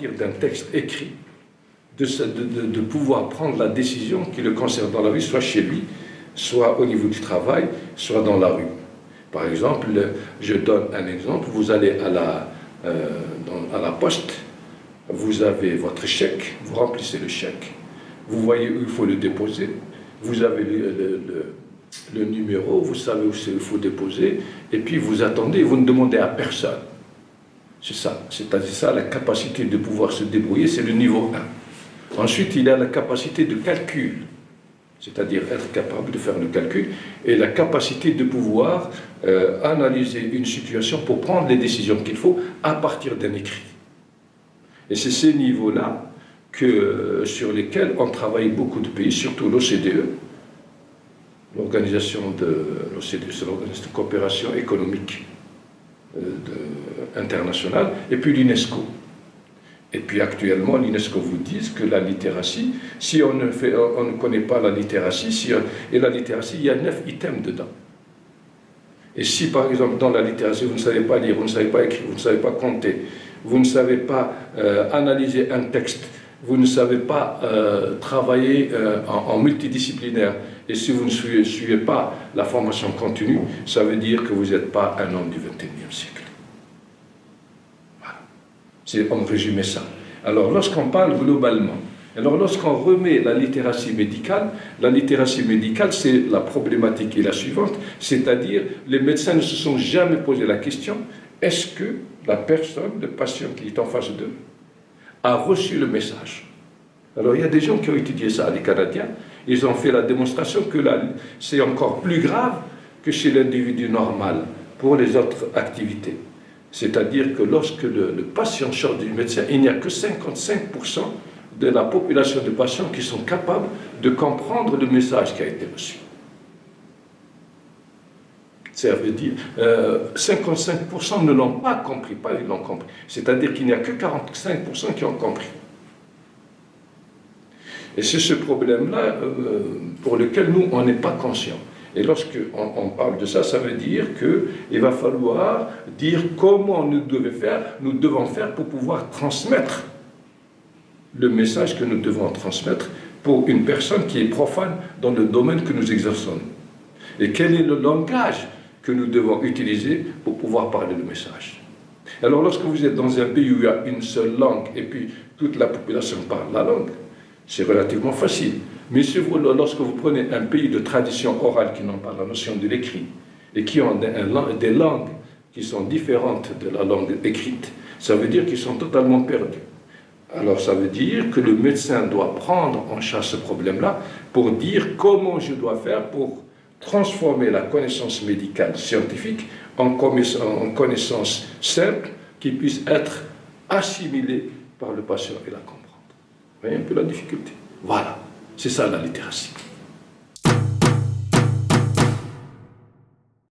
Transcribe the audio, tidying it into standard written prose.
partir d'un texte écrit, de pouvoir prendre la décision qui le concerne dans la vie, soit chez lui, soit au niveau du travail, soit dans la rue. Par exemple, je donne un exemple, vous allez à la poste, vous avez votre chèque, vous remplissez le chèque, vous voyez où il faut le déposer, vous avez le numéro, vous savez où il faut déposer, et puis vous attendez, vous ne demandez à personne. C'est ça, c'est-à-dire ça, la capacité de pouvoir se débrouiller, c'est le niveau 1. Ensuite, il y a la capacité de calcul, c'est-à-dire être capable de faire le calcul, et la capacité de pouvoir analyser une situation pour prendre les décisions qu'il faut à partir d'un écrit. Et c'est ces niveaux-là sur lesquels ont travaillé beaucoup de pays, surtout l'OCDE, l'organisation de l'OCDE, c'est l'organisation de coopération économique internationale, et puis l'UNESCO. Et puis actuellement, l'UNESCO vous dit que la littératie, si on ne connaît pas la littératie, et la littératie, il y a 9 items dedans. Et si par exemple dans la littératie, vous ne savez pas lire, vous ne savez pas écrire, vous ne savez pas compter, vous ne savez pas analyser un texte, vous ne savez pas travailler en multidisciplinaire, et si vous ne suivez pas la formation continue, ça veut dire que vous n'êtes pas un homme du XXIe siècle. C'est en résumé ça. Alors lorsqu'on parle globalement, alors lorsqu'on remet la littératie médicale, c'est la problématique est la suivante, c'est-à-dire les médecins ne se sont jamais posé la question, est-ce que la personne, le patient qui est en face d'eux, a reçu le message? Alors il y a des gens qui ont étudié ça, les Canadiens, ils ont fait la démonstration que c'est encore plus grave que chez l'individu normal pour les autres activités. C'est-à-dire que lorsque le patient sort du médecin, il n'y a que 55% de la population de patients qui sont capables de comprendre le message qui a été reçu. Ça veut dire 55% ne l'ont pas compris, pas ils l'ont compris. C'est-à-dire qu'il n'y a que 45% qui ont compris. Et c'est ce problème-là pour lequel nous, on n'est pas conscients. Et lorsqu'on parle de ça, ça veut dire qu'il va falloir dire comment nous devons faire pour pouvoir transmettre le message que nous devons transmettre pour une personne qui est profane dans le domaine que nous exerçons. Et quel est le langage que nous devons utiliser pour pouvoir parler le message. Alors lorsque vous êtes dans un pays où il y a une seule langue et puis toute la population parle la langue, c'est relativement facile. Mais si lorsque vous prenez un pays de tradition orale qui n'ont pas la notion de l'écrit et qui ont des langues qui sont différentes de la langue écrite, ça veut dire qu'ils sont totalement perdus. Alors ça veut dire que le médecin doit prendre en charge ce problème-là pour dire comment je dois faire pour transformer la connaissance médicale scientifique en connaissance simple qui puisse être assimilée par le patient et la comprendre. Vous voyez un peu la difficulté? Voilà, c'est ça la littératie.